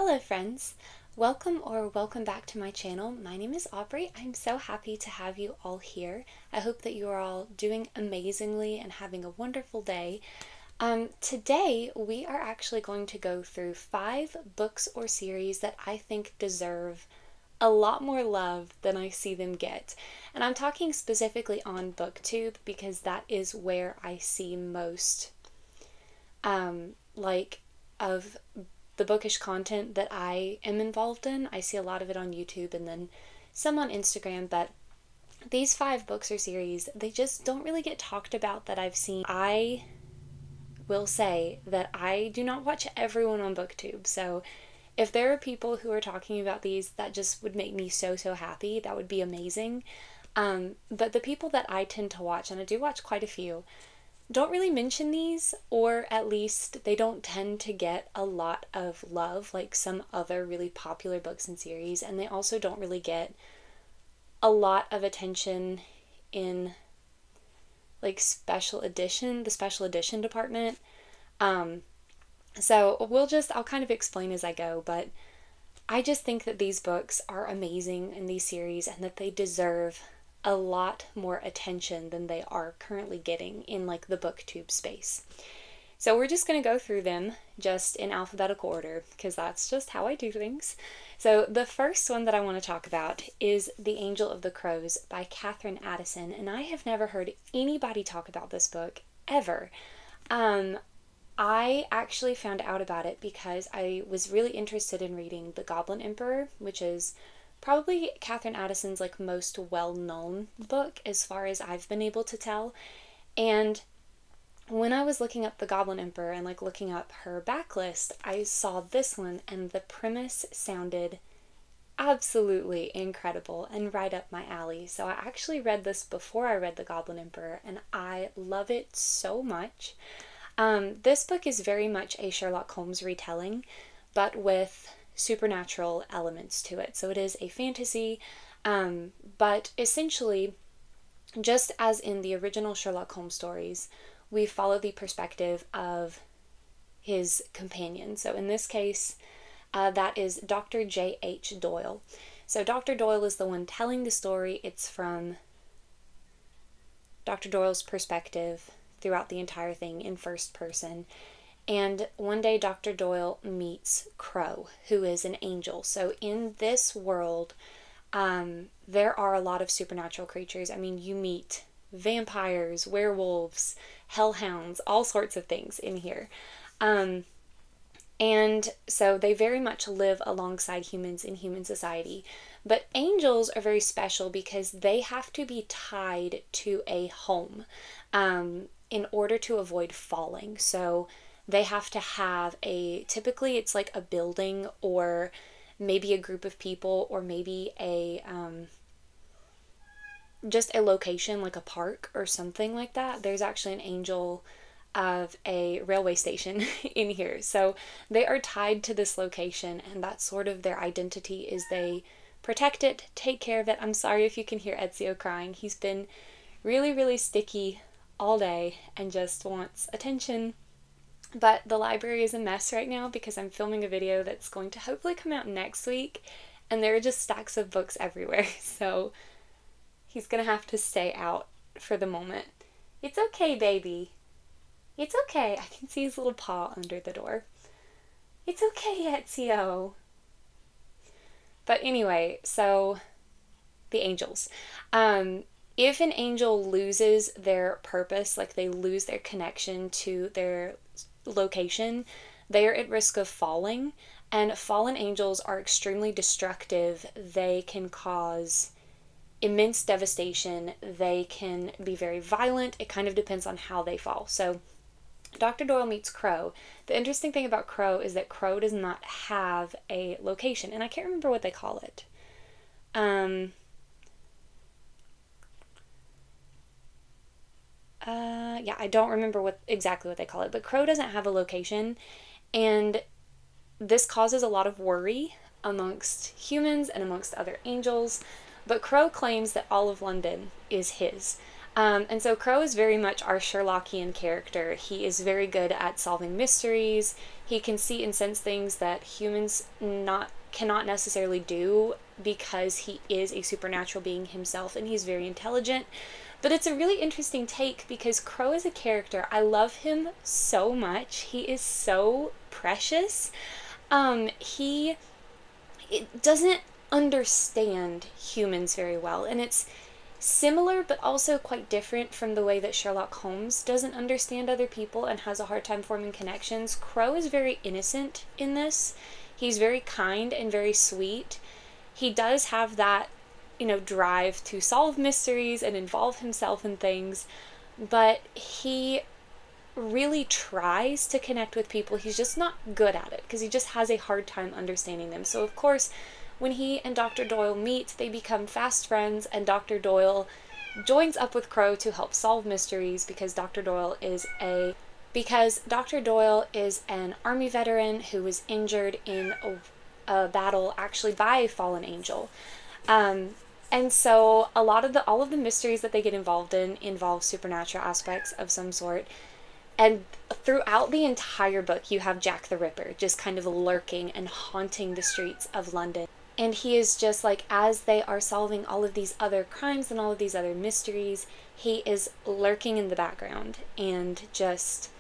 Hello friends! Welcome back to my channel. My name is Aubrey. I'm so happy to have you all here. I hope that you are all doing amazingly and having a wonderful day. Today we are actually going to go through 5 books or series that I think deserve a lot more love than I see them get. And I'm talking specifically on BookTube because that is where I see most of the bookish content that I am involved in. I see a lot of it on YouTube and then some on Instagram, but these 5 books or series, they just don't really get talked about that I've seen. I will say that I do not watch everyone on BookTube, so if there are people who are talking about these, that just would make me so happy. That would be amazing. But the people that I tend to watch, and I do watch quite a few, don't really mention these, or at least they don't tend to get a lot of love like some other really popular books and series, and they also don't really get a lot of attention in like the special edition department. So I'll kind of explain as I go, but I just think that these books are amazing in these series and that they deserve a lot more attention than they are currently getting in like the BookTube space. So we're just going to go through them just in alphabetical order because that's just how I do things. So the first one that I want to talk about is The Angel of the Crows by Katherine Addison, and I have never heard anybody talk about this book ever. I actually found out about it because I was really interested in reading The Goblin Emperor, which is probably Katherine Addison's like most well-known book as far as I've been able to tell. And when I was looking up The Goblin Emperor and like looking up her backlist, I saw this one and the premise sounded absolutely incredible and right up my alley. So I actually read this before I read The Goblin Emperor and I love it so much. This book is very much a Sherlock Holmes retelling, but with supernatural elements to it. So it is a fantasy, but essentially, just as in the original Sherlock Holmes stories, we follow the perspective of his companion. So in this case, that is Dr. J.H. Doyle. So Dr. Doyle is the one telling the story. It's from Dr. Doyle's perspective throughout the entire thing in first person. And one day Dr. Doyle meets Crow, who is an angel. So in this world, there are a lot of supernatural creatures. I mean, you meet vampires, werewolves, hellhounds, all sorts of things in here. And so they very much live alongside humans in human society. But angels are very special because they have to be tied to a home in order to avoid falling. So they have to have typically it's like a building or maybe a group of people or maybe just a location like a park or something like that. There's actually an angel of a railway station in here. So they are tied to this location and that's sort of their identity is they protect it, take care of it. I'm sorry if you can hear Ezio crying. He's been really sticky all day and just wants attention. But the library is a mess right now because I'm filming a video that's going to hopefully come out next week and there are just stacks of books everywhere. So he's gonna have to stay out for the moment. It's okay, baby. It's okay. I can see his little paw under the door. It's okay, Ezio. But anyway, so the angels. If an angel loses their purpose, like they lose their connection to their location, they are at risk of falling, and fallen angels are extremely destructive. They can cause immense devastation. They can be very violent. It kind of depends on how they fall. So Dr. Doyle meets Crow. The interesting thing about Crow is that Crow does not have a location, and I can't remember what they call it. Yeah, I don't remember exactly what they call it, but Crow doesn't have a location, and this causes a lot of worry amongst humans and amongst other angels, but Crow claims that all of London is his. And so Crow is very much our Sherlockian character. He is very good at solving mysteries. He can see and sense things that humans cannot necessarily do because he is a supernatural being himself, and he's very intelligent. But it's a really interesting take because Crow is a character. I love him so much. He is so precious. He doesn't understand humans very well, and it's similar but also quite different from the way that Sherlock Holmes doesn't understand other people and has a hard time forming connections. Crow is very innocent in this. He's very kind and very sweet. He does have that, drive to solve mysteries and involve himself in things, but he really tries to connect with people. He's just not good at it because he just has a hard time understanding them. So of course, when he and Dr. Doyle meet, they become fast friends, and Dr. Doyle joins up with Crow to help solve mysteries because Dr. Doyle is an army veteran who was injured in a battle actually by a fallen angel. And so all of the mysteries that they get involved in involve supernatural aspects of some sort. And throughout the entire book, you have Jack the Ripper just kind of lurking and haunting the streets of London. And he is just like, as they are solving all of these other crimes and all of these other mysteries, he is lurking in the background. And just,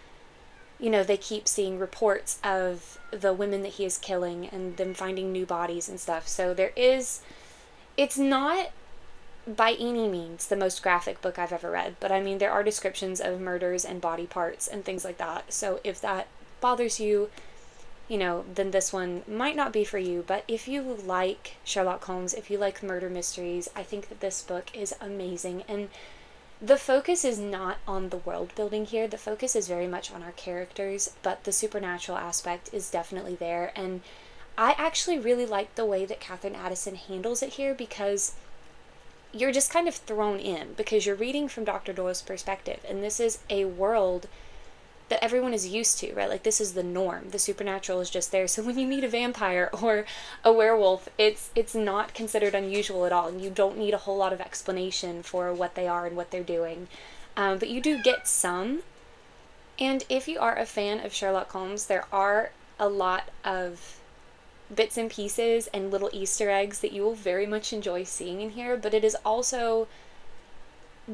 they keep seeing reports of the women that he is killing and them finding new bodies and stuff. So it's not by any means the most graphic book I've ever read, but I mean, there are descriptions of murders and body parts and things like that. So if that bothers you, then this one might not be for you. But if you like Sherlock Holmes, if you like murder mysteries, I think that this book is amazing. And the focus is not on the world building here. The focus is very much on our characters, but the supernatural aspect is definitely there. And I actually really like the way that Catherine Addison handles it here, because you're just kind of thrown in because you're reading from Dr. Doyle's perspective, and this is a world that everyone is used to, right? Like, this is the norm. The supernatural is just there. So when you meet a vampire or a werewolf, it's not considered unusual at all, and you don't need a whole lot of explanation for what they are and what they're doing. But you do get some. And if you are a fan of Sherlock Holmes, there are a lot of bits and pieces and little Easter eggs that you will very much enjoy seeing in here, but it is also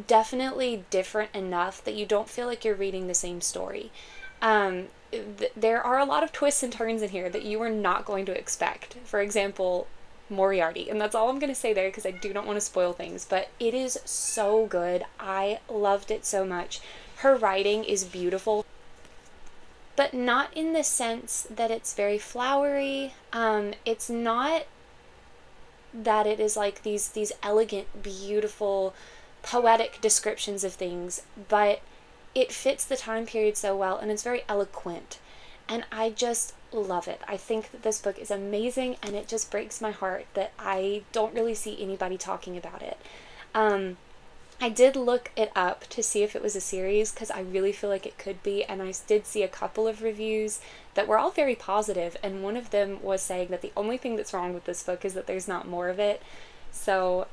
definitely different enough that you don't feel like you're reading the same story. There are a lot of twists and turns in here that you are not going to expect. For example, Moriarty, and that's all I'm going to say there because I do not want to spoil things, but it is so good. I loved it so much. Her writing is beautiful, but not in the sense that it's very flowery. It's not that it is like these elegant, beautiful, poetic descriptions of things, but it fits the time period so well, and it's very eloquent, and I just love it. I think that this book is amazing, and it just breaks my heart that I don't really see anybody talking about it. I did look it up to see if it was a series because I really feel like it could be, and I did see a couple of reviews that were all very positive, and one of them was saying that the only thing that's wrong with this book is that there's not more of it. So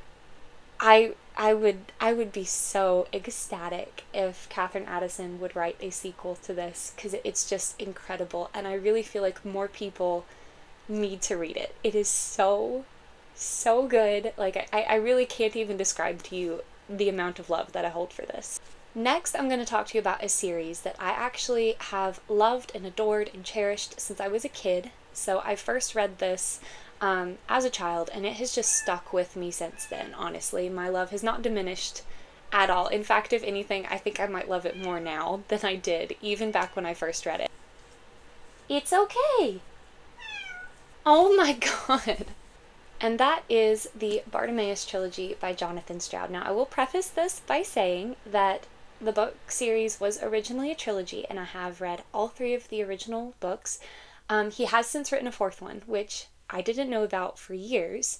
I would be so ecstatic if Catherine Addison would write a sequel to this, because it's just incredible, and I really feel like more people need to read it. It is so good. Like, I really can't even describe to you the amount of love that I hold for this. Next, I'm going to talk to you about a series that I actually have loved and adored and cherished since I was a kid. So I first read this as a child, and it has just stuck with me since then, honestly. My love has not diminished at all. In fact, if anything, I think I might love it more now than I did, even back when I first read it. It's okay! Oh my god! And that is the Bartimaeus trilogy by Jonathan Stroud. Now, I will preface this by saying that the book series was originally a trilogy, and I have read all 3 of the original books. He has since written a 4th one, which I didn't know about for years.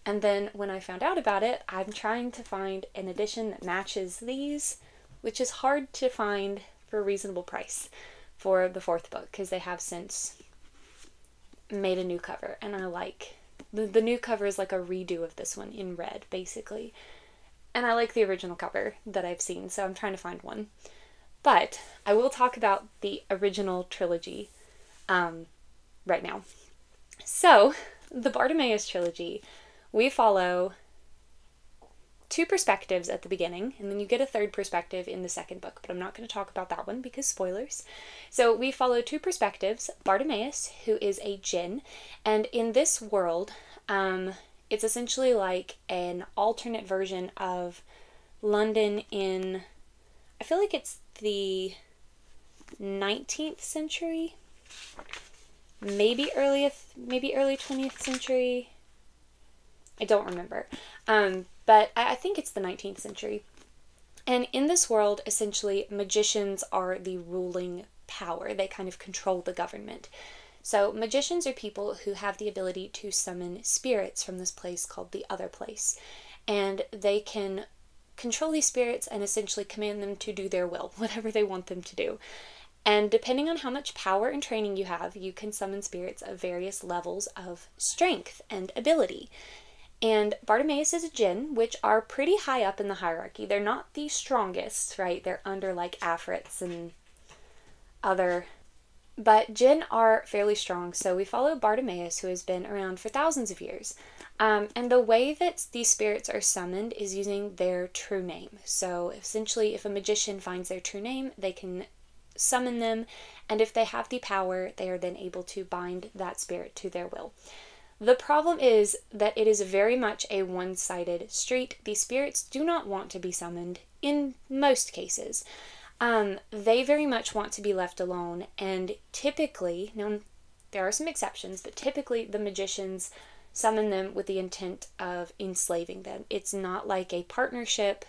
And then when I found out about it, I'm trying to find an edition that matches these, which is hard to find for a reasonable price for the 4th book, because they have since made a new cover, and I like the new cover is like a redo of this one in red, basically. And I like the original cover that I've seen, so I'm trying to find one. But I will talk about the original trilogy right now. So, the Bartimaeus trilogy, we follow two perspectives at the beginning, and then you get a third perspective in the second book, but I'm not going to talk about that one because spoilers. So we follow two perspectives. Bartimaeus, who is a djinn, and in this world, it's essentially like an alternate version of London in, I feel like it's the 19th century, maybe early 20th century. I don't remember. But I think it's the 19th century. And in this world, essentially, magicians are the ruling power. They kind of control the government. So magicians are people who have the ability to summon spirits from this place called the other place. And they can control these spirits and essentially command them to do their will, whatever they want them to do. And depending on how much power and training you have, you can summon spirits of various levels of strength and ability. And Bartimaeus is a djinn, which are pretty high up in the hierarchy. They're not the strongest, right? They're under like Afrits and other. But djinn are fairly strong, so we follow Bartimaeus, who has been around for thousands of years. And the way that these spirits are summoned is using their true name. So essentially, if a magician finds their true name, they can summon them, and if they have the power, they are then able to bind that spirit to their will. The problem is that it is very much a one-sided street. These spirits do not want to be summoned in most cases. They very much want to be left alone, and typically, now there are some exceptions, but typically the magicians summon them with the intent of enslaving them. It's not like a partnership.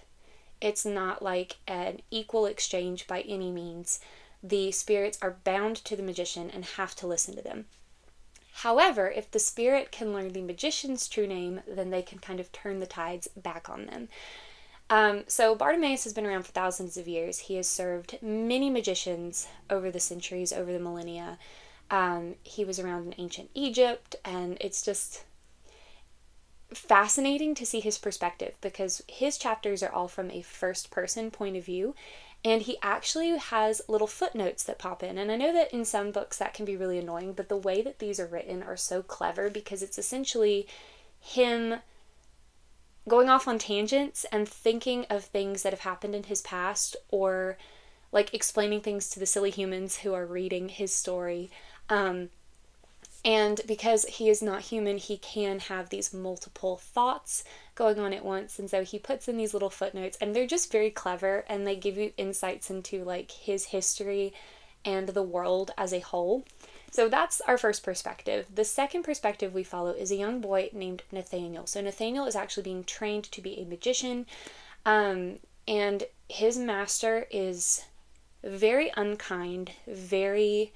It's not like an equal exchange by any means. The spirits are bound to the magician and have to listen to them. However, if the spirit can learn the magician's true name, then they can kind of turn the tides back on them. So Bartimaeus has been around for thousands of years. He has served many magicians over the centuries, over the millennia. He was around in ancient Egypt, and it's just fascinating to see his perspective because his chapters are all from a first-person point of view, and he actually has little footnotes that pop in. And I know that in some books that can be really annoying, but the way that these are written are so clever because it's essentially him going off on tangents and thinking of things that have happened in his past, or like explaining things to the silly humans who are reading his story. And because he is not human, he can have these multiple thoughts going on at once. And so he puts in these little footnotes, and they're just very clever, and they give you insights into like his history and the world as a whole. So that's our first perspective. The second perspective we follow is a young boy named Nathaniel. So Nathaniel is actually being trained to be a magician, and his master is very unkind, very,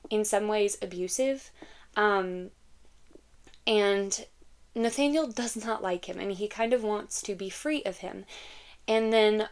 in some ways, abusive. And Nathaniel does not like him, and he kind of wants to be free of him. And then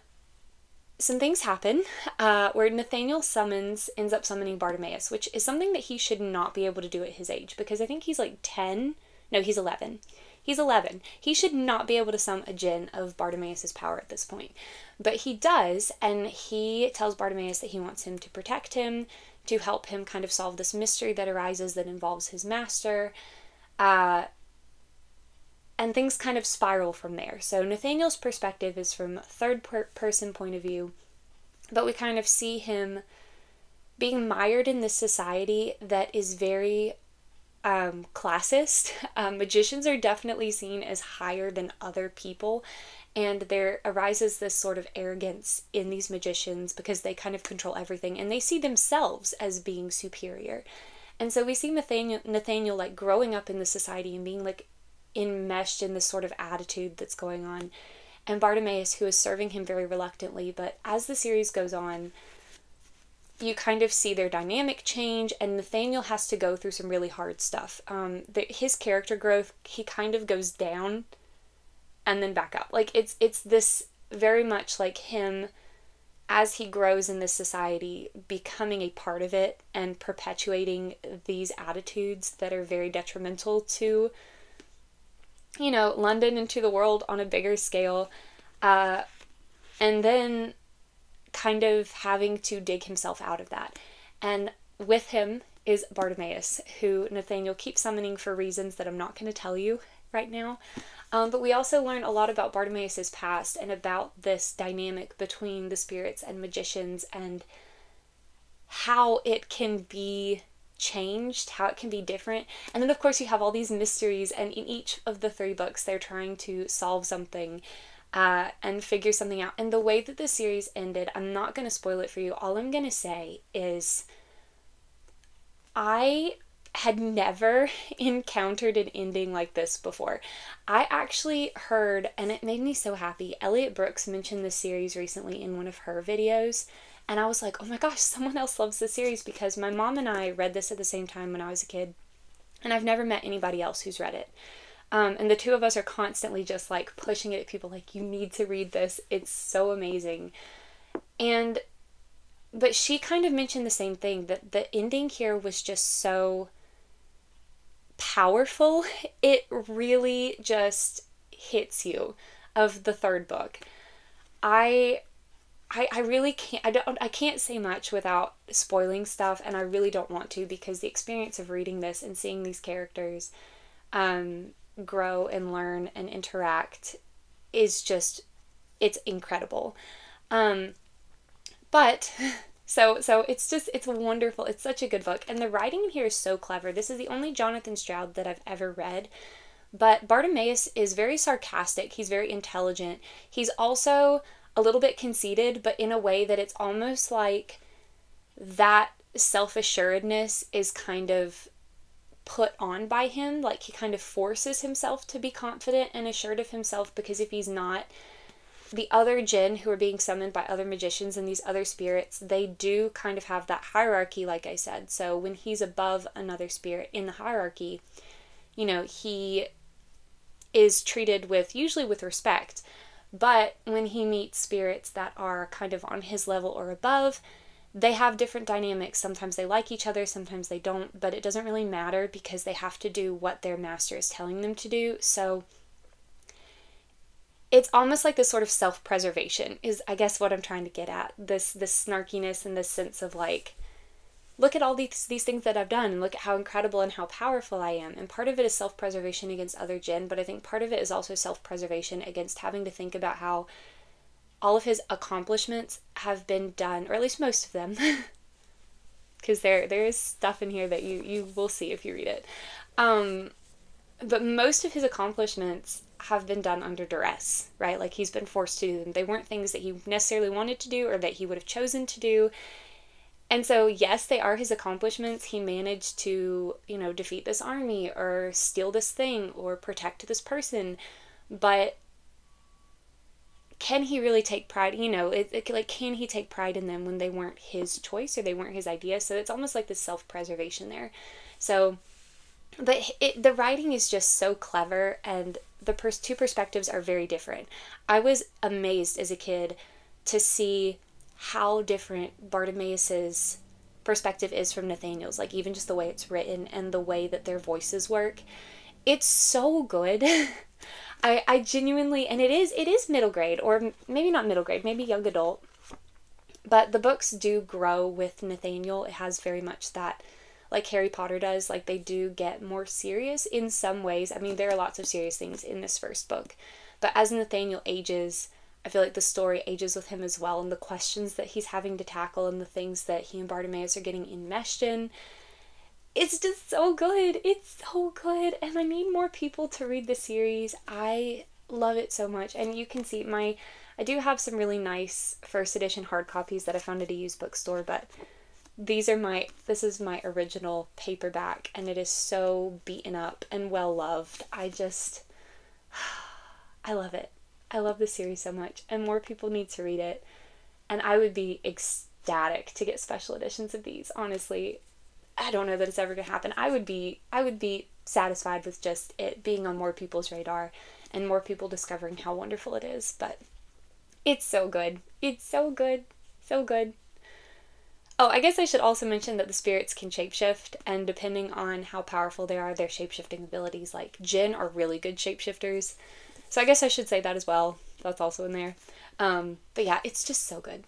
some things happen where Nathaniel ends up summoning Bartimaeus, which is something that he should not be able to do at his age, because I think he's like 10. No, he's 11. He's 11. He should not be able to summon a djinn of Bartimaeus' power at this point. But he does, and he tells Bartimaeus that he wants him to protect him, to help him kind of solve this mystery that arises that involves his master. And things kind of spiral from there. So Nathaniel's perspective is from a third-person point of view, but we kind of see him being mired in this society that is very classist. Magicians are definitely seen as higher than other people, and there arises this sort of arrogance in these magicians because they kind of control everything, and they see themselves as being superior. And so we see Nathaniel like growing up in the society and being like enmeshed in this sort of attitude that's going on, and Bartimaeus, who is serving him very reluctantly. But as the series goes on, you kind of see their dynamic change, and Nathaniel has to go through some really hard stuff. His character growth, he kind of goes down and then back up. Like it's this very much like him as he grows in this society, becoming a part of it and perpetuating these attitudes that are very detrimental to, you know, London and to the world on a bigger scale. And then kind of having to dig himself out of that. And with him is Bartimaeus, who Nathaniel keeps summoning for reasons that I'm not going to tell you right now. But we also learn a lot about Bartimaeus' past and about this dynamic between the spirits and magicians and how it can be changed, how it can be different. And then, of course, you have all these mysteries, and in each of the 3 books, they're trying to solve something and figure something out. And the way that the series ended, I'm not going to spoil it for you. All I'm going to say is I had never encountered an ending like this before. I actually heard, and it made me so happy, Elliot Brooks mentioned this series recently in one of her videos, and I was like, oh my gosh, someone else loves this series, because my mom and I read this at the same time when I was a kid, and I've never met anybody else who's read it. And the 2 of us are constantly just like pushing it at people, like, you need to read this, it's so amazing. But she kind of mentioned the same thing, that the ending here was just so powerful. It really just hits you, of the 3rd book. I really can't, I can't say much without spoiling stuff, and I really don't want to, because the experience of reading this and seeing these characters grow and learn and interact is just, it's incredible. But so it's wonderful. It's such a good book, and the writing in here is so clever. This is the only Jonathan Stroud that I've ever read, but Bartimaeus is very sarcastic. He's very intelligent. He's also a little bit conceited, but in a way that it's almost like that self-assuredness is kind of put on by him. Like, he kind of forces himself to be confident and assured of himself, because if he's not, the other jinn who are being summoned by other magicians and these other spirits, they do kind of have that hierarchy, like I said. So when he's above another spirit in the hierarchy, you know, he is treated with, usually with respect. But when he meets spirits that are kind of on his level or above, they have different dynamics. Sometimes they like each other, sometimes they don't, but it doesn't really matter, because they have to do what their master is telling them to do. So it's almost like this sort of self-preservation is, I guess, what I'm trying to get at. This snarkiness and this sense of like, look at all these things that I've done, and look at how incredible and how powerful I am. And part of it is self-preservation against other jinn, but I think part of it is also self-preservation against having to think about how all of his accomplishments have been done, or at least most of them, because there is stuff in here that you will see if you read it. But most of his accomplishments have been done under duress, right? Like, he's been forced to do them. They weren't things that he necessarily wanted to do or that he would have chosen to do. And so, yes, they are his accomplishments. He managed to, you know, defeat this army or steal this thing or protect this person. But can he really take pride? You know, like, can he take pride in them when they weren't his choice or they weren't his idea? So it's almost like this self-preservation there. So, but the writing is just so clever, and the 2 perspectives are very different. I was amazed as a kid to see how different Bartimaeus's perspective is from Nathaniel's, like even just the way it's written and the way that their voices work. It's so good. I genuinely, and it is middle grade, or maybe not middle grade, maybe young adult, but the books do grow with Nathaniel. It has very much that, like Harry Potter does, like they do get more serious in some ways. I mean, there are lots of serious things in this first book, but as Nathaniel ages, I feel like the story ages with him as well, and the questions that he's having to tackle and the things that he and Bartimaeus are getting enmeshed in. It's just so good. It's so good. And I need more people to read the series. I love it so much. And you can see I do have some really nice first edition hard copies that I found at a used bookstore, but this is my original paperback, and it is so beaten up and well loved. I love it. I love this series so much, and more people need to read it. And I would be ecstatic to get special editions of these. Honestly, I don't know that it's ever going to happen. I would be satisfied with just it being on more people's radar and more people discovering how wonderful it is. But it's so good. It's so good. So good. Oh, I guess I should also mention that the spirits can shapeshift, and depending on how powerful they are, their shapeshifting abilities, like jinn are really good shapeshifters. So I guess I should say that as well. That's also in there. But yeah, it's just so good.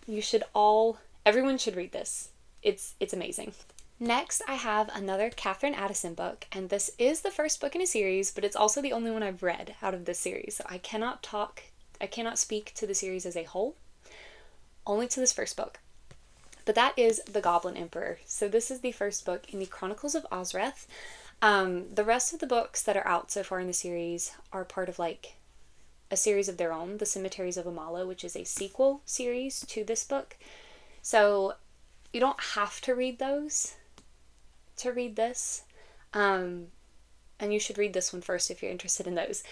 Everyone should read this. It's amazing. Next, I have another Catherine Addison book, and this is the first book in a series, but it's also the only one I've read out of this series. So I cannot speak to the series as a whole, only to this first book. But that is The Goblin Emperor. So this is the first book in the Chronicles of Ozreth. The rest of the books that are out so far in the series are part of like a series of their own, The Cemeteries of Amala, which is a sequel series to this book. So you don't have to read those to read this. And you should read this one first if you're interested in those.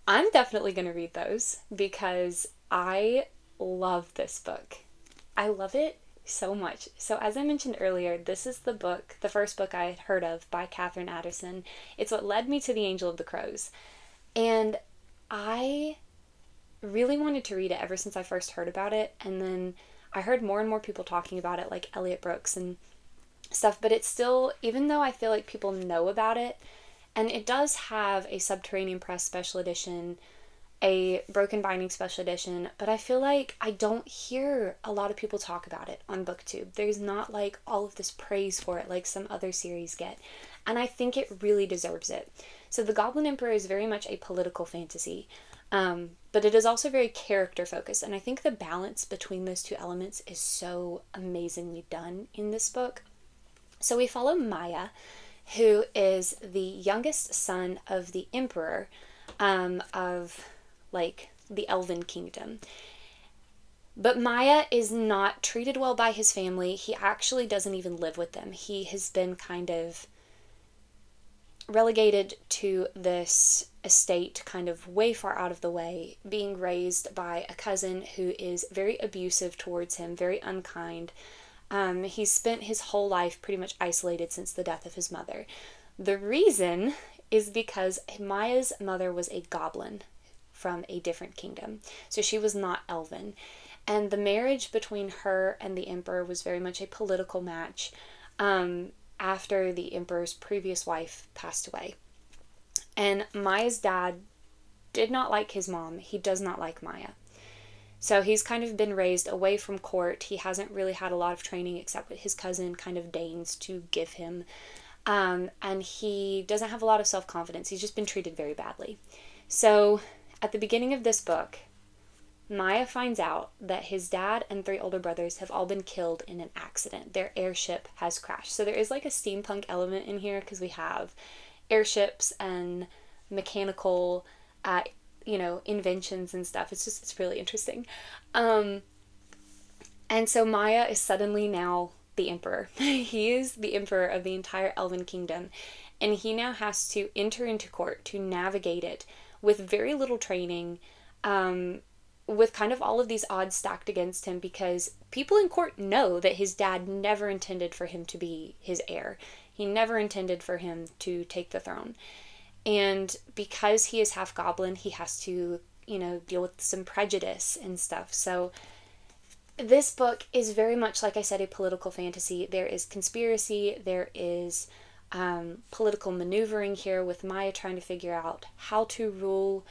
I'm definitely going to read those because I love this book. I love it so much. So as I mentioned earlier, this is the first book I had heard of by Catherine Addison. It's what led me to The Angel of the Crows. And I really wanted to read it ever since I first heard about it. And then I heard more and more people talking about it, like Elliot Brooks and stuff. But it's still, even though I feel like people know about it, and it does have a Subterranean Press special edition, a Broken Binding special edition, but I feel like I don't hear a lot of people talk about it on BookTube. There's not like all of this praise for it like some other series get, and I think it really deserves it. So The Goblin Emperor is very much a political fantasy, but it is also very character focused, and I think the balance between those two elements is so amazingly done in this book. So we follow Maya, who is the youngest son of the emperor of like the Elven Kingdom. But Maya is not treated well by his family. He actually doesn't even live with them. He has been kind of relegated to this estate kind of way far out of the way, being raised by a cousin who is very abusive towards him, very unkind. He's spent his whole life pretty much isolated since the death of his mother. The reason is because Maya's mother was a goblin from a different kingdom. So she was not elven. And the marriage between her and the emperor was very much a political match after the emperor's previous wife passed away. And Maya's dad did not like his mom. He does not like Maya. So he's kind of been raised away from court. He hasn't really had a lot of training except what his cousin kind of deigns to give him. And he doesn't have a lot of self-confidence. He's just been treated very badly. So at the beginning of this book, Maya finds out that his dad and 3 older brothers have all been killed in an accident. Their airship has crashed. So there is like a steampunk element in here because we have airships and mechanical inventions and stuff. It's really interesting. And so Maya is suddenly now the emperor. He is the emperor of the entire Elven Kingdom, and he now has to enter into court to navigate it with very little training, with kind of all of these odds stacked against him because people in court know that his dad never intended for him to be his heir. He never intended for him to take the throne. And because he is half goblin, he has to, deal with some prejudice and stuff. So this book is very much, like I said, a political fantasy. There is conspiracy, there is political maneuvering here with Maya trying to figure out how to rule,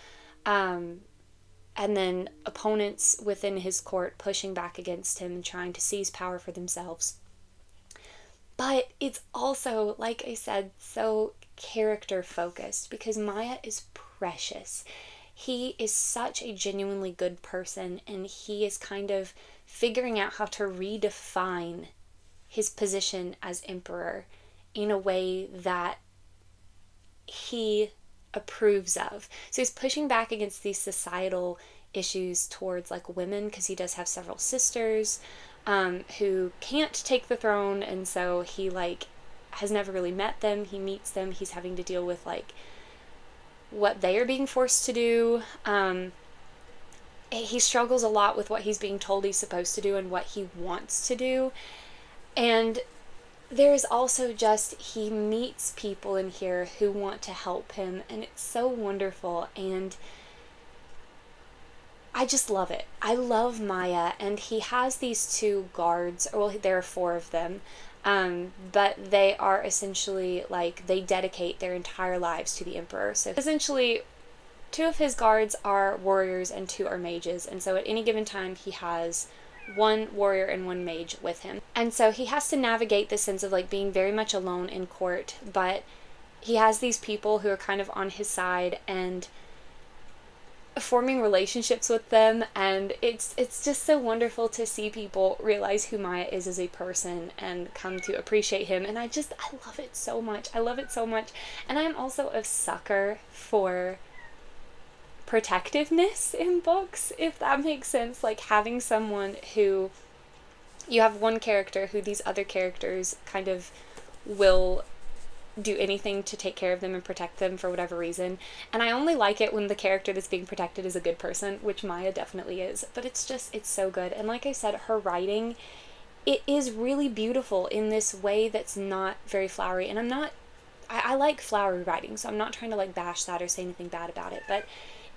and then opponents within his court pushing back against him and trying to seize power for themselves. But it's also, like I said, so character focused because Maya is precious. He is such a genuinely good person, and he is kind of figuring out how to redefine his position as emperor in a way that he approves of. So he's pushing back against these societal issues towards like women because he does have several sisters who can't take the throne, and so he has never really met them. He meets them. He's having to deal with what they are being forced to do. He struggles a lot with what he's being told he's supposed to do and what he wants to do. And there's also he meets people in here who want to help him, and it's so wonderful, and I just love it. I love Maya, and he has these 2 guards, well, there are 4 of them, but they are essentially they dedicate their entire lives to the emperor. So essentially two of his guards are warriors and two are mages, and so at any given time he has one warrior and one mage with him. And so he has to navigate this sense of like being very much alone in court, but he has these people who are kind of on his side and forming relationships with them, and it's just so wonderful to see people realize who Maya is as a person and come to appreciate him. And I love it so much. I love it so much. And I'm also a sucker for protectiveness in books, if that makes sense. Like having someone who, you have one character who these other characters kind of will do anything to take care of them and protect them for whatever reason. And I only like it when the character that's being protected is a good person, which Maya definitely is. But it's so good. And like I said, her writing, it is really beautiful in this way that's not very flowery. And I like flowery writing, so I'm not trying to like bash that or say anything bad about it, but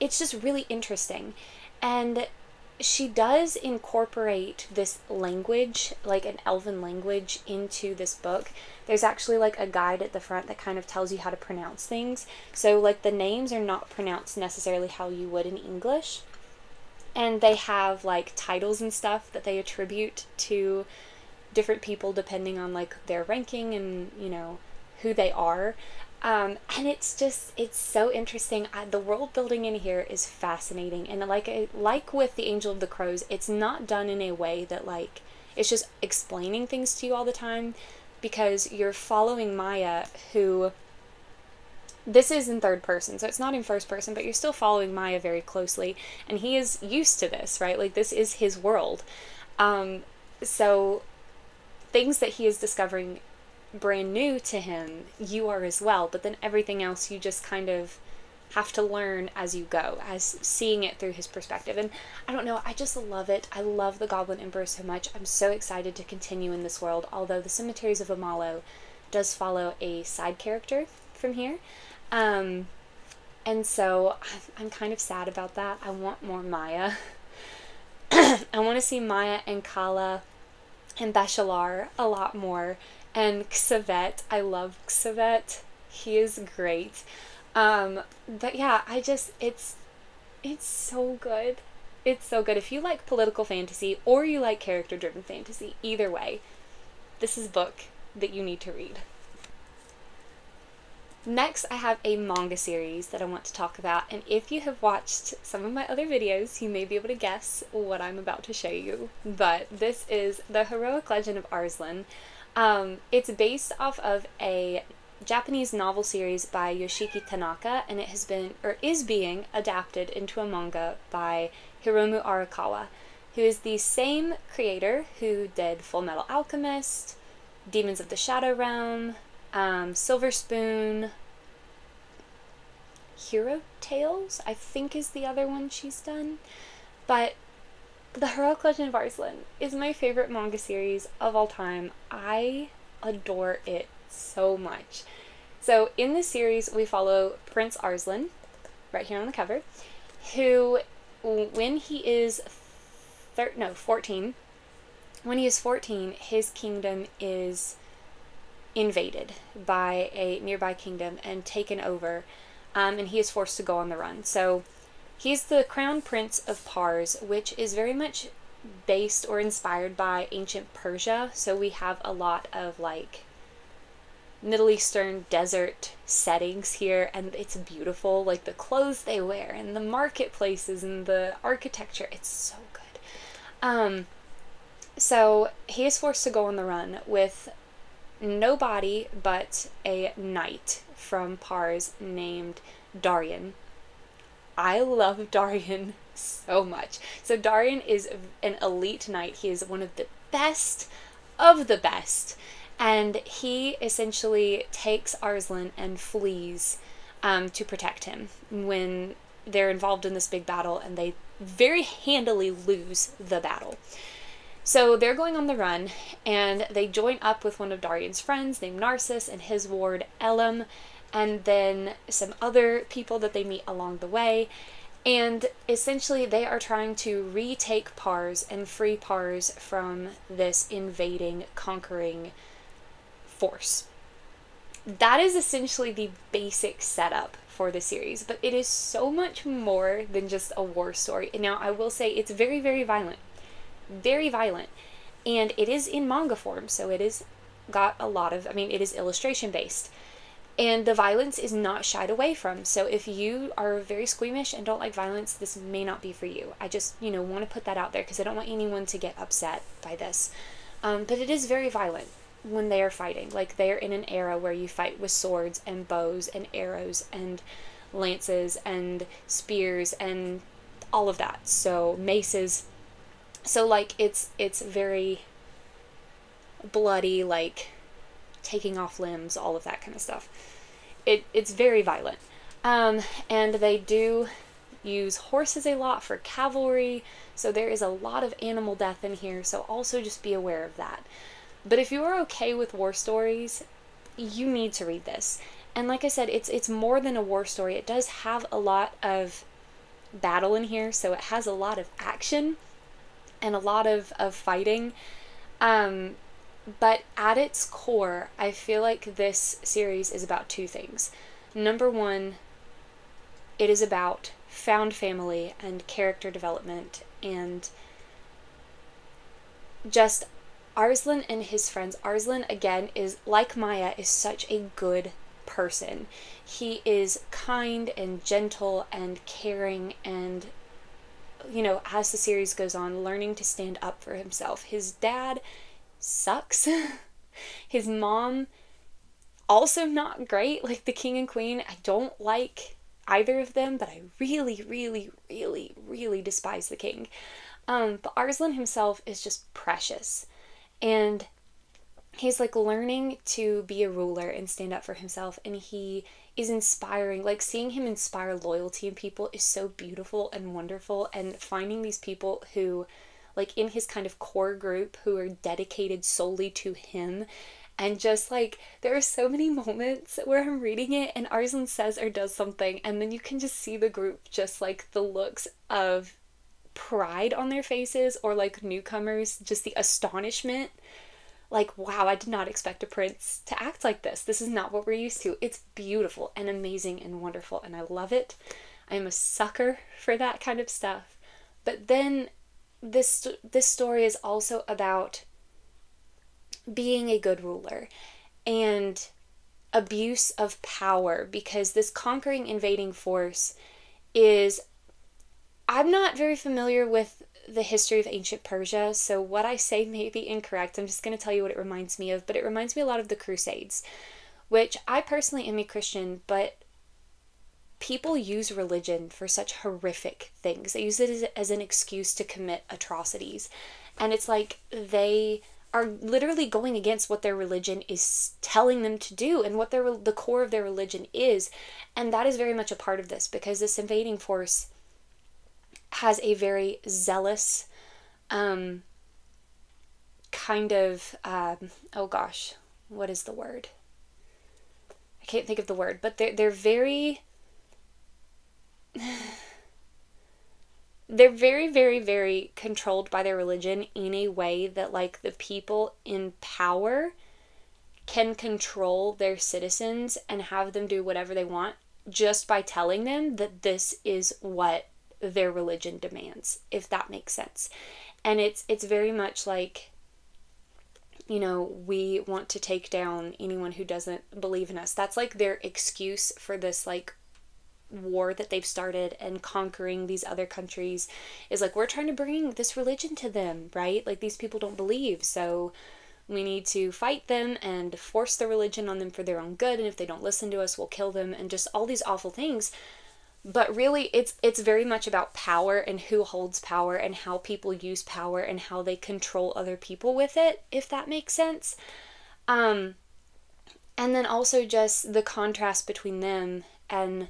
it's just really interesting. And she does incorporate this language, like an elven language, into this book. There's actually like a guide at the front that kind of tells you how to pronounce things. So like the names are not pronounced necessarily how you would in English. And they have like titles and stuff that they attribute to different people depending on like their ranking and, you know, who they are. And it's so interesting. The world building in here is fascinating. And like with The Angel of the Crows, it's not done in a way that like, it's just explaining things to you all the time, because you're following Maya, who, this is in third person, so it's not in first person, but you're still following Maya very closely. And he is used to this, right? Like this is his world. So things that he is discovering brand new to him, you are as well, but then everything else you just kind of have to learn as you go, as seeing it through his perspective. And I don't know, I just love it. I love the Goblin Emperor so much. I'm so excited to continue in this world, although the Cemeteries of Amalo does follow a side character from here. And so I'm kind of sad about that. I want more Maya. I want to see Maya and Kala and Bashalar a lot more. And Xavet, I love Xavet. He is great. But yeah, it's so good. It's so good. If you like political fantasy or you like character-driven fantasy, either way, this is a book that you need to read. Next, I have a manga series that I want to talk about, and if you have watched some of my other videos, you may be able to guess what I'm about to show you. But this is The Heroic Legend of Arslan. It's based off of a Japanese novel series by Yoshiki Tanaka, and it has been, or is being, adapted into a manga by Hiromu Arakawa, who is the same creator who did Full Metal Alchemist, Demons of the Shadow Realm, Silver Spoon, Hero Tales, I think is the other one she's done. But The Heroic Legend of Arslan is my favorite manga series of all time. I adore it so much. So in this series, we follow Prince Arslan, right here on the cover, who, when he is 14, when he is 14, his kingdom is invaded by a nearby kingdom and taken over, and he is forced to go on the run. So he's the crown prince of Pars, which is very much based or inspired by ancient Persia. So we have a lot of like Middle Eastern desert settings here, and it's beautiful. Like the clothes they wear and the marketplaces and the architecture, it's so good. So he is forced to go on the run with nobody but a knight from Pars named Darian. I love Darian so much. So Darian is an elite knight. He is one of the best of the best. And he essentially takes Arslan and flees to protect him when they're involved in this big battle, and they very handily lose the battle. So they're going on the run, and they join up with one of Darian's friends named Narcissus and his ward Elam, and then some other people that they meet along the way. And essentially they are trying to retake Pars and free Pars from this invading, conquering force. That is essentially the basic setup for the series, but it is so much more than just a war story. And now I will say it's very, very violent. Very violent. And it is in manga form, so it is got a lot of, it is illustration based. And the violence is not shied away from. So if you are very squeamish and don't like violence, this may not be for you. I just, want to put that out there because I don't want anyone to get upset by this. But it is very violent when they are fighting. Like, they are in an era where you fight with swords and bows and arrows and lances and spears and all of that. So maces. So, like, it's very bloody, like taking off limbs, all of that kind of stuff. It's very violent. And they do use horses a lot for cavalry, so there is a lot of animal death in here, so also just be aware of that. But if you are okay with war stories, you need to read this. And like I said, it's more than a war story. It does have a lot of battle in here, so it has a lot of action and a lot of fighting. But at its core, I feel like this series is about two things. Number one, it is about found family and character development and just Arslan and his friends. Arslan, again, is like Maya, is such a good person. He is kind and gentle and caring and, as the series goes on, learning to stand up for himself. His dad sucks. His mom, also not great. Like, the king and queen, I don't like either of them, but I really, really, really, really despise the king. But Arslan himself is just precious. And he's like learning to be a ruler and stand up for himself. And he is inspiring. Like, seeing him inspire loyalty in people is so beautiful and wonderful. And finding these people who, like, in his kind of core group, who are dedicated solely to him. And just, like, there are so many moments where I'm reading it and Arslan says or does something, and then you can just see the group, just, like, the looks of pride on their faces, or, like, newcomers, just the astonishment. Like, wow, I did not expect a prince to act like this. This is not what we're used to. It's beautiful and amazing and wonderful, and I love it. I am a sucker for that kind of stuff. But then this story is also about being a good ruler and abuse of power, because this conquering, invading force is, I'm not very familiar with the history of ancient Persia, so what I say may be incorrect. I'm just going to tell you what it reminds me of, but it reminds me a lot of the Crusades, which I personally am a Christian, but people use religion for such horrific things. They use it as an excuse to commit atrocities. And it's like they are literally going against what their religion is telling them to do and what the core of their religion is. And that is very much a part of this, because this invading force has a very zealous kind of, oh gosh, what is the word? I can't think of the word, but they're very... they're very, very, very controlled by their religion in a way that, like, the people in power can control their citizens and have them do whatever they want just by telling them that this is what their religion demands, if that makes sense. And it's very much like, we want to take down anyone who doesn't believe in us. That's like their excuse for this, like, war that they've started and conquering these other countries, is like, we're trying to bring this religion to them, right? Like, these people don't believe, so we need to fight them and force the religion on them for their own good, and if they don't listen to us, we'll kill them, and just all these awful things. But really, it's very much about power and who holds power and how people use power and how they control other people with it, if that makes sense. And then also just the contrast between them and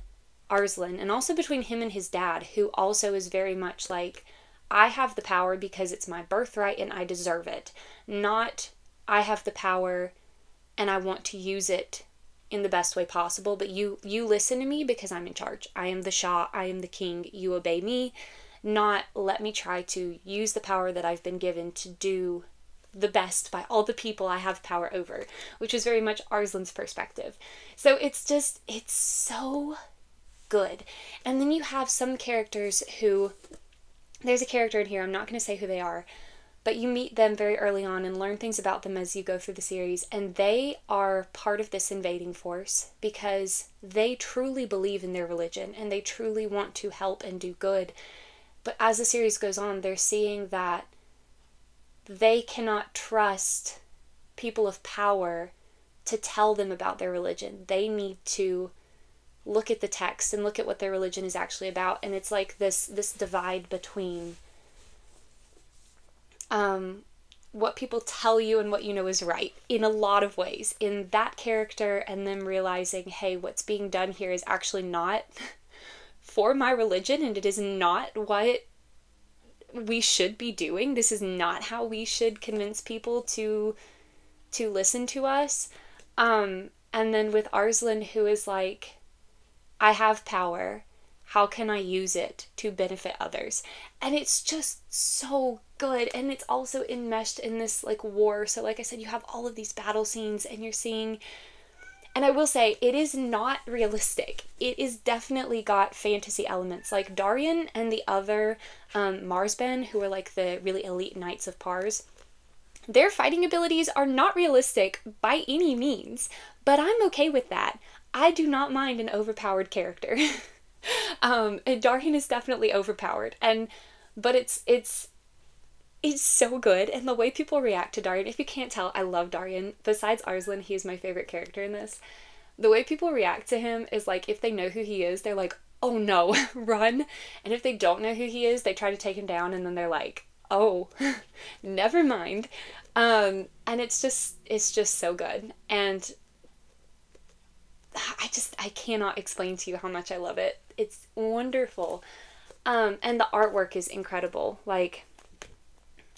Arslan, and also between him and his dad, who also is very much like, I have the power because it's my birthright and I deserve it. Not, I have the power and I want to use it in the best way possible, but you listen to me because I'm in charge. I am the Shah, I am the king, you obey me. Not, let me try to use the power that I've been given to do the best by all the people I have power over, which is very much Arslan's perspective. So it's so good. And then you have some characters who, there's a character in here, I'm not going to say who they are, but you meet them very early on and learn things about them as you go through the series, and they are part of this invading force because they truly believe in their religion and they truly want to help and do good. But as the series goes on, they're seeing that they cannot trust people of power to tell them about their religion. They need to look at the text and look at what their religion is actually about. And it's like this divide between what people tell you and what you know is right in a lot of ways. In that character, and them realizing, hey, what's being done here is actually not for my religion, and it is not what we should be doing. This is not how we should convince people to listen to us. And then with Arslan, who is like, I have power. How can I use it to benefit others? And it's just so good. And it's also enmeshed in this like war. So like I said, you have all of these battle scenes and you're seeing, and I will say, it is not realistic. It is definitely got fantasy elements. Like Darian and the other Marsben, who are like the really elite knights of Pars, their fighting abilities are not realistic by any means. But I'm okay with that. I do not mind an overpowered character. And Darian is definitely overpowered, but it's so good, and the way people react to Darian, if you can't tell, I love Darian. Besides Arslan, he's my favorite character in this. The way people react to him is like, if they know who he is, they're like, oh no, run. And if they don't know who he is, they try to take him down, and then they're like, oh, never mind. And it's just so good. And I cannot explain to you how much I love it. It's wonderful. And the artwork is incredible. Like,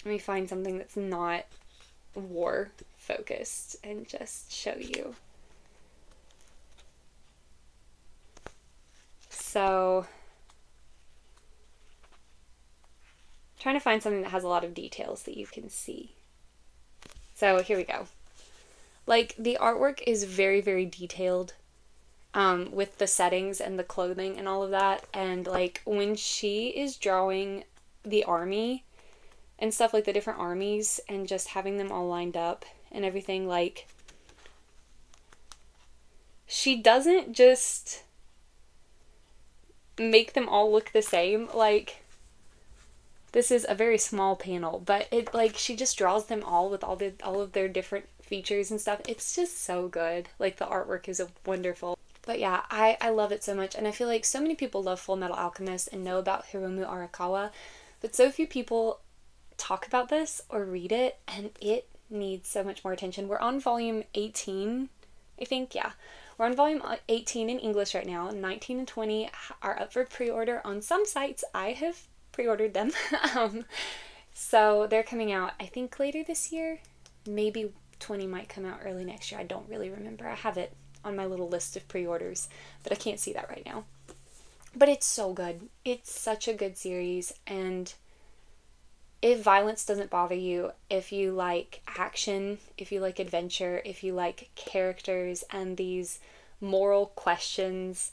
let me find something that's not war focused and just show you. So, trying to find something that has a lot of details that you can see. So here we go. Like, the artwork is very, very detailed. With the settings and the clothing and all of that. And like when she is drawing the army and stuff, like the different armies, and just having them all lined up and everything, like, she doesn't just make them all look the same. Like, this is a very small panel, but it, like, she just draws them all with all of their different features and stuff. It's just so good. Like, the artwork is wonderful. But yeah, I love it so much, and I feel like so many people love Full Metal Alchemist and know about Hiromu Arakawa, but so few people talk about this or read it, and it needs so much more attention. We're on volume 18, I think, yeah. We're on volume 18 in English right now. 19 and 20 are up for pre-order on some sites. I have pre-ordered them. So they're coming out, I think, later this year. Maybe 20 might come out early next year. I don't really remember. I have it on my little list of pre-orders, but I can't see that right now. But it's so good. It's such a good series, and if violence doesn't bother you, if you like action, if you like adventure, if you like characters and these moral questions,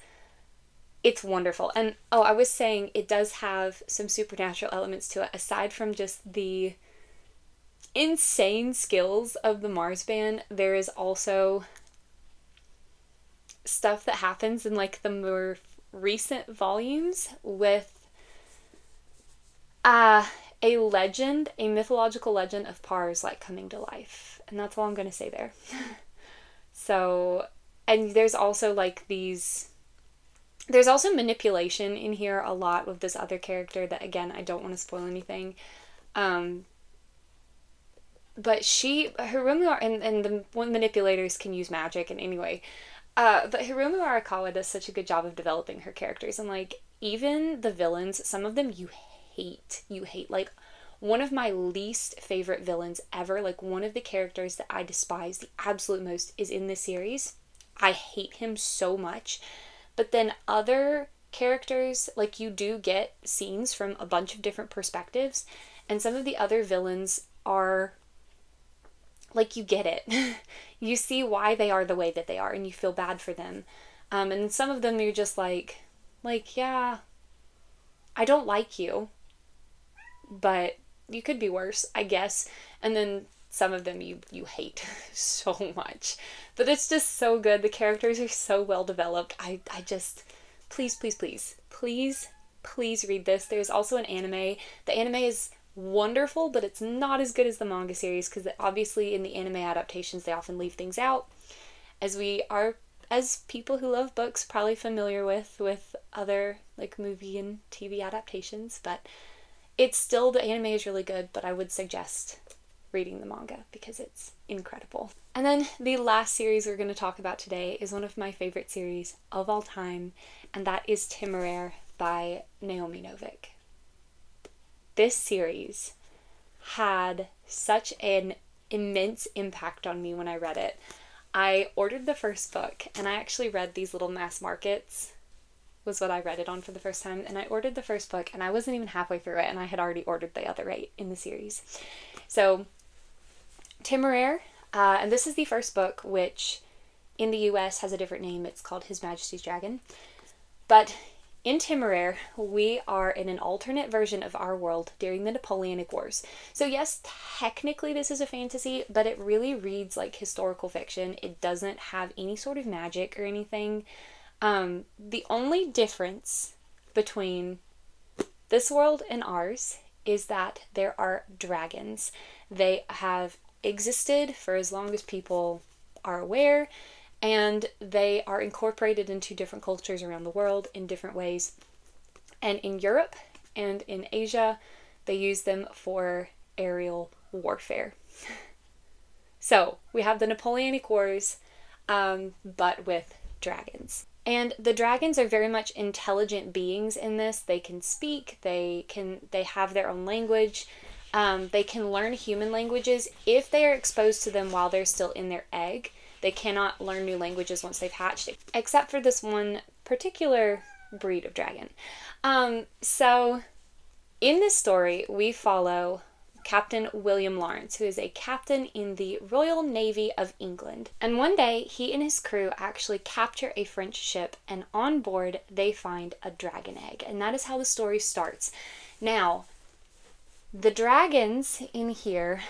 it's wonderful. And oh, I was saying, it does have some supernatural elements to it, aside from just the insane skills of the Marsban. There is also stuff that happens in like the more recent volumes with a legend, a mythological legend of Pars like coming to life. And that's all I'm going to say there. So, and there's also like there's also manipulation in here a lot with this other character that, again, I don't want to spoil anything. But Hiromu, and the manipulators can use magic, and anyway, but Hiromu Arakawa does such a good job of developing her characters, and like, even the villains, some of them you hate. Like, one of my least favorite villains ever, like one of the characters that I despise the absolute most, is in this series. I hate him so much. But then other characters, like, you do get scenes from a bunch of different perspectives, and some of the other villains are like, you get it. You see why they are the way that they are, and you feel bad for them. And some of them you're just like, Like, yeah, I don't like you, but you could be worse, I guess. And then some of them you hate so much. But it's just so good. The characters are so well developed. I just please, please, please, please, please read this. There's also an anime. The anime is wonderful, but it's not as good as the manga series because obviously in the anime adaptations they often leave things out, as we are, as people who love books, probably familiar with other like movie and TV adaptations. But it's still, the anime is really good, but I would suggest reading the manga because it's incredible. And then the last series we're going to talk about today is one of my favorite series of all time, and that is Temeraire by Naomi Novik. This series had such an immense impact on me when I read it. I ordered the first book, and I actually read these little mass markets was what I read it on for the first time, and I ordered the first book, and I wasn't even halfway through it, and I had already ordered the other 8 in the series. So, Temeraire, and this is the first book, which in the US has a different name. It's called His Majesty's Dragon. But in Temeraire, we are in an alternate version of our world during the Napoleonic Wars. So yes, technically this is a fantasy, but it really reads like historical fiction. It doesn't have any sort of magic or anything. The only difference between this world and ours is that there are dragons. They have existed for as long as people are aware, and they are incorporated into different cultures around the world in different ways. And in Europe and in Asia, they use them for aerial warfare. So we have the Napoleonic Wars, but with dragons. And the dragons are very much intelligent beings in this. They can speak, they have their own language, they can learn human languages if they are exposed to them while they're still in their egg. They cannot learn new languages once they've hatched, except for this one particular breed of dragon. So in this story, we follow Captain William Lawrence, who is a captain in the Royal Navy of England. And one day, he and his crew actually capture a French ship, and on board, they find a dragon egg. And that is how the story starts. Now, the dragons in here,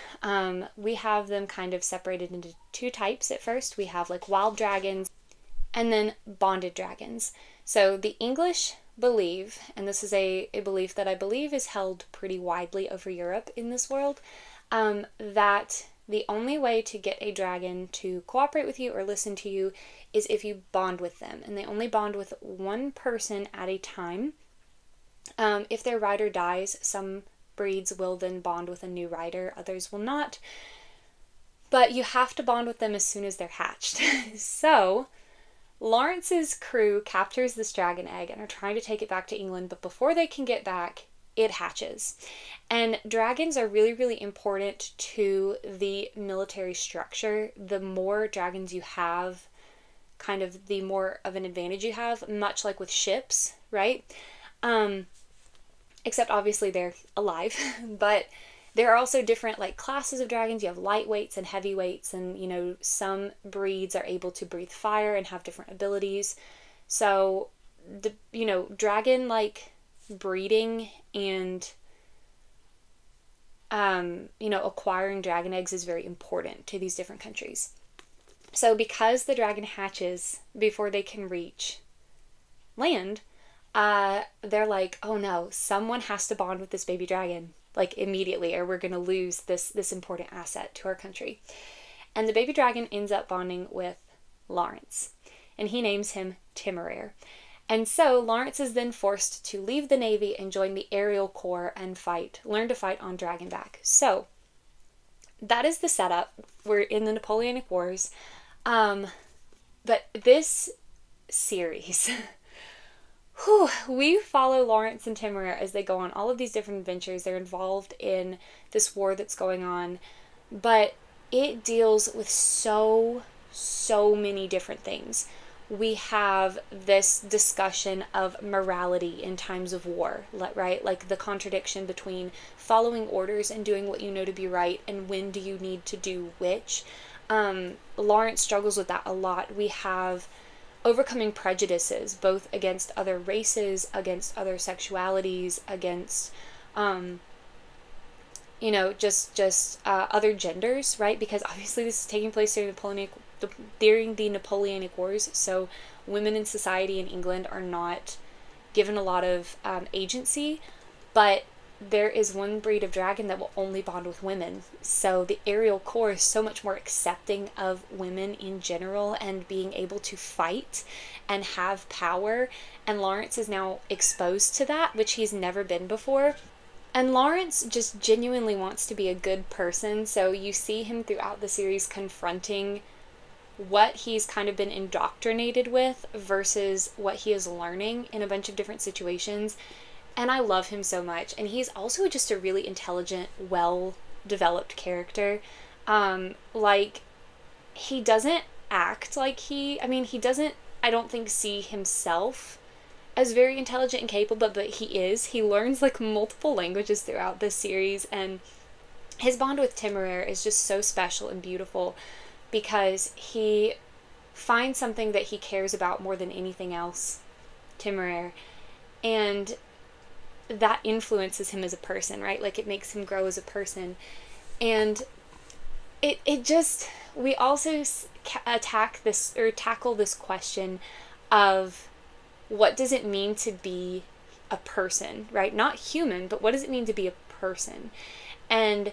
we have them kind of separated into 2 types at first. We have like wild dragons and then bonded dragons. So the English believe, and this is a belief that I believe is held pretty widely over Europe in this world, that the only way to get a dragon to cooperate with you or listen to you is if you bond with them. And they only bond with one person at a time. If their rider dies, some breeds will then bond with a new rider, others will not. But you have to bond with them as soon as they're hatched. So Lawrence's crew captures this dragon egg and are trying to take it back to England, but before they can get back, it hatches. And dragons are really, really important to the military structure. The more dragons you have, kind of the more of an advantage you have, much like with ships, right? Except obviously they're alive, but there are also different like classes of dragons. You have lightweights and heavyweights, and you know, some breeds are able to breathe fire and have different abilities. So the, you know, dragon like breeding and you know, acquiring dragon eggs is very important to these different countries. So because the dragon hatches before they can reach land, they're like, oh no, someone has to bond with this baby dragon like immediately, or we're going to lose this important asset to our country. And the baby dragon ends up bonding with Lawrence, and he names him Temeraire. And so Lawrence is then forced to leave the Navy and join the aerial corps and learn to fight on dragonback. So that is the setup. We're in the Napoleonic Wars. But this series, we follow Lawrence and Temeraire as they go on all of these different adventures. They're involved in this war that's going on, but it deals with so many different things. We have this discussion of morality in times of war, right? Like the contradiction between following orders and doing what you know to be right, and when do you need to do which. Lawrence struggles with that a lot. We have overcoming prejudices, both against other races, against other sexualities, against, you know, just other genders, right? Because obviously this is taking place during the Napoleonic Wars, so women in society in England are not given a lot of agency, but there is one breed of dragon that will only bond with women. So the aerial core is so much more accepting of women in general and being able to fight and have power. And Lawrence is now exposed to that, which he's never been before. And Lawrence just genuinely wants to be a good person. So you see him throughout the series confronting what he's kind of been indoctrinated with versus what he is learning in a bunch of different situations. And I love him so much. And he's also just a really intelligent, well-developed character. Like, he doesn't act like he doesn't, I don't think, see himself as very intelligent and capable, but he is. He learns, like, multiple languages throughout this series. And his bond with Temeraire is just so special and beautiful because he finds something that he cares about more than anything else, Temeraire. And that influences him as a person, right? Like, it makes him grow as a person. And it just, we also tackle this question of what does it mean to be a person, right? Not human, but what does it mean to be a person? And,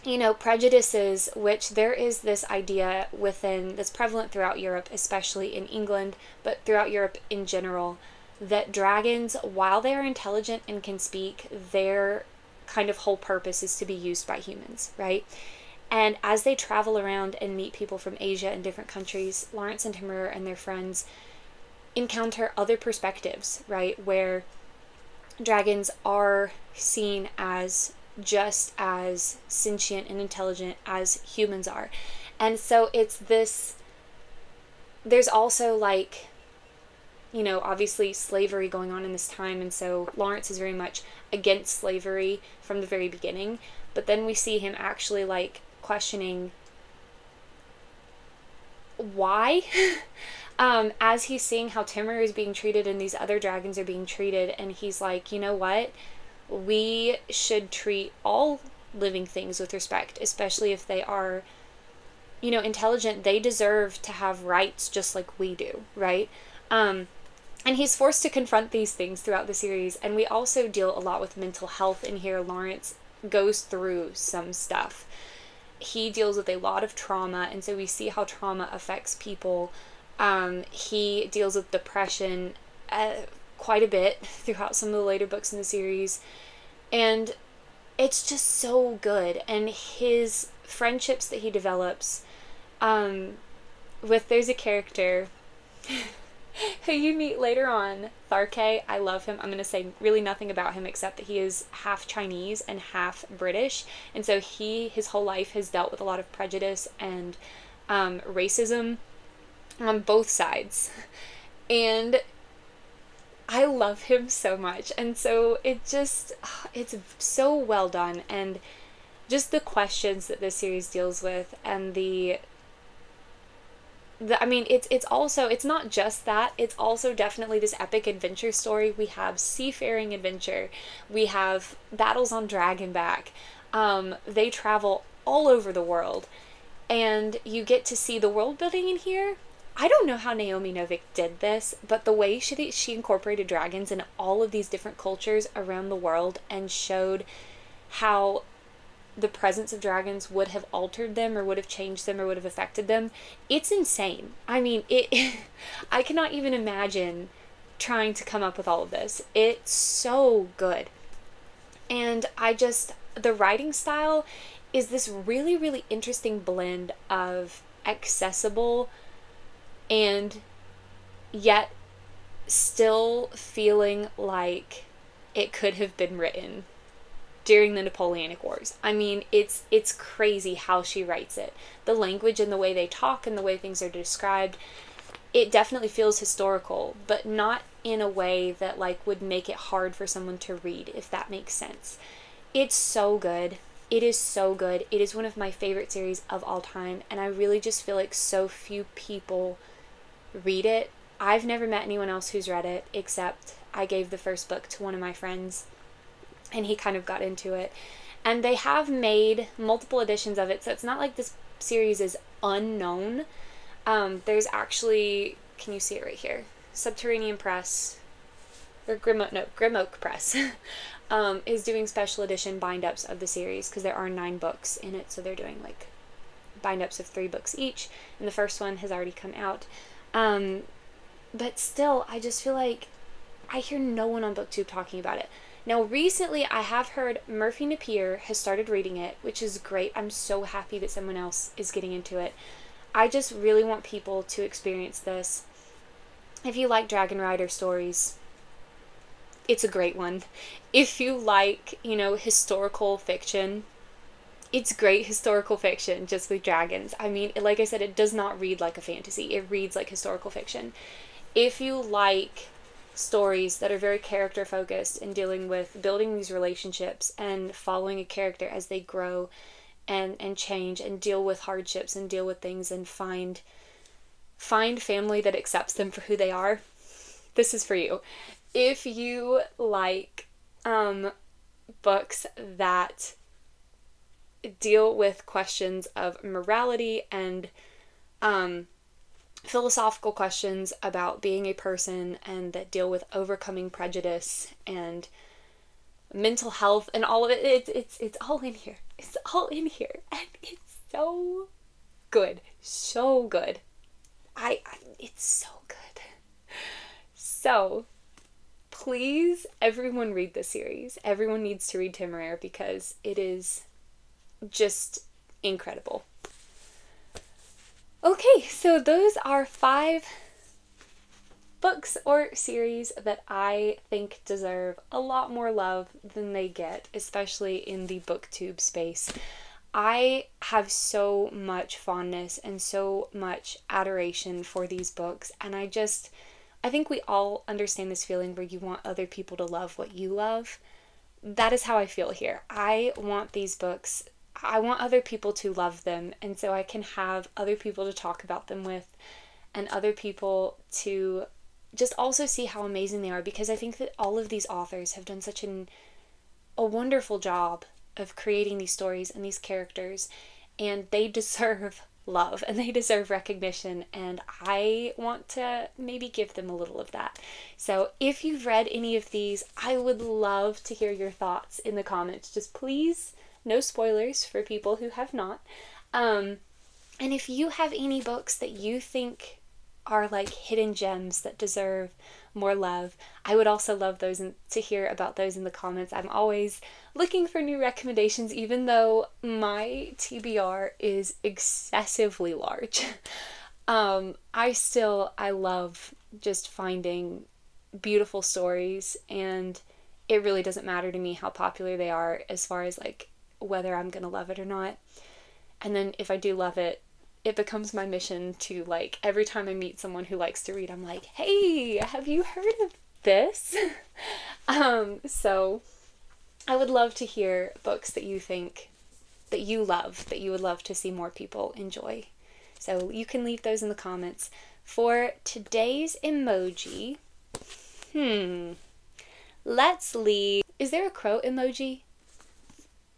you know, prejudices, which there is this idea within, that's prevalent throughout Europe, especially in England, but throughout Europe in general, that dragons, while they are intelligent and can speak, their kind of whole purpose is to be used by humans, right? And as they travel around and meet people from Asia and different countries, Lawrence and Temeraire and their friends encounter other perspectives, right? Where dragons are seen as just as sentient and intelligent as humans are. And so it's this, there's also, like, you know, obviously slavery going on in this time, and so Lawrence is very much against slavery from the very beginning, but then we see him actually, like, questioning why, as he's seeing how Temeraire is being treated and these other dragons are being treated, and he's like, you know what, we should treat all living things with respect, especially if they are, you know, intelligent. They deserve to have rights just like we do, right? And he's forced to confront these things throughout the series. And we also deal a lot with mental health in here. Lawrence goes through some stuff. He deals with a lot of trauma, and so we see how trauma affects people. He deals with depression quite a bit throughout some of the later books in the series. And it's just so good. And his friendships that he develops there's a character who you meet later on, Tharke. I love him. I'm going to say really nothing about him except that he is half Chinese and half British. And so his whole life has dealt with a lot of prejudice and racism on both sides. And I love him so much. And so it's so well done. And just the questions that this series deals with, and I mean, it's also, it's not just that, it's also definitely this epic adventure story. We have seafaring adventure. We have battles on Dragonback. They travel all over the world. And you get to see the world building in here. I don't know how Naomi Novik did this, but the way she incorporated dragons in all of these different cultures around the world and showed how the presence of dragons would have altered them or would have changed them or would have affected them, it's insane. I mean, I cannot even imagine trying to come up with all of this. It's so good. And the writing style is this really, really interesting blend of accessible and yet still feeling like it could have been written during the Napoleonic Wars. I mean, it's crazy how she writes it. The language and the way they talk and the way things are described, it definitely feels historical, but not in a way that, like, would make it hard for someone to read, if that makes sense. It's so good. It is so good. It is one of my favorite series of all time, and I really just feel like so few people read it. I've never met anyone else who's read it, except I gave the first book to one of my friends and he kind of got into it. And they have made multiple editions of it, so it's not like this series is unknown. There's actually, can you see it right here? Subterranean Press, or Grimoke Press, is doing special edition bind-ups of the series because there are 9 books in it, so they're doing like bind-ups of 3 books each, and the first one has already come out. But still, I just feel like I hear no one on BookTube talking about it. Now, recently, I have heard Murphy Napier has started reading it, which is great. I'm so happy that someone else is getting into it. I just really want people to experience this. If you like Dragon Rider stories, it's a great one. If you like, you know, historical fiction, it's great historical fiction just with dragons. I mean, like I said, it does not read like a fantasy. It reads like historical fiction. If you like stories that are very character focused and dealing with building these relationships and following a character as they grow and change and deal with hardships and deal with things and find family that accepts them for who they are, this is for you. If you like books that deal with questions of morality and philosophical questions about being a person and that deal with overcoming prejudice and mental health and all of it, it's all in here. It's all in here, and it's so good, so good. It's so good. So please, everyone read this series. Everyone needs to read Temeraire because it is just incredible. Okay, so those are 5 books or series that I think deserve a lot more love than they get, especially in the BookTube space. I have so much fondness and so much adoration for these books, and I think we all understand this feeling where you want other people to love what you love. That is how I feel here. I want these books, I want other people to love them, and so I can have other people to talk about them with and other people to just also see how amazing they are, because I think that all of these authors have done such a wonderful job of creating these stories and these characters, and they deserve love and they deserve recognition, and I want to maybe give them a little of that. So if you've read any of these, I would love to hear your thoughts in the comments. Just please, no spoilers for people who have not. And if you have any books that you think are like hidden gems that deserve more love, I would also love those and to hear about those in the comments. I'm always looking for new recommendations, even though my TBR is excessively large. I love just finding beautiful stories, and it really doesn't matter to me how popular they are as far as like whether I'm gonna love it or not. And then if I do love it, it becomes my mission to, like, every time I meet someone who likes to read, I'm like, hey, have you heard of this? So I would love to hear books that you think that you love, that you would love to see more people enjoy. So you can leave those in the comments. For today's emoji, let's leave, is there a crow emoji?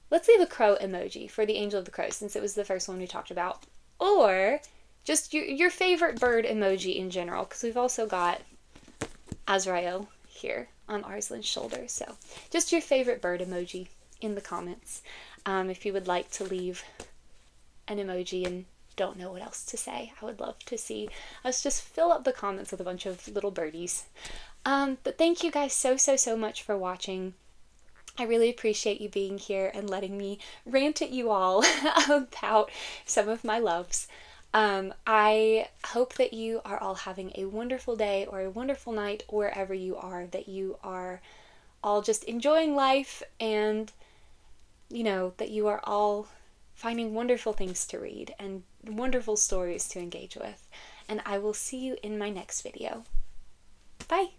Let's leave a crow emoji for the Angel of the Crow, since it was the first one we talked about. Or just your favorite bird emoji in general, because we've also got Azrael here on Arslan's shoulder. So just your favorite bird emoji in the comments. If you would like to leave an emoji and don't know what else to say, I would love to see us just fill up the comments with a bunch of little birdies. But thank you guys so much for watching. I really appreciate you being here and letting me rant at you all about some of my loves. I hope that you are all having a wonderful day or a wonderful night wherever you are, that you are all just enjoying life, and, you know, that you are all finding wonderful things to read and wonderful stories to engage with. And I will see you in my next video. Bye!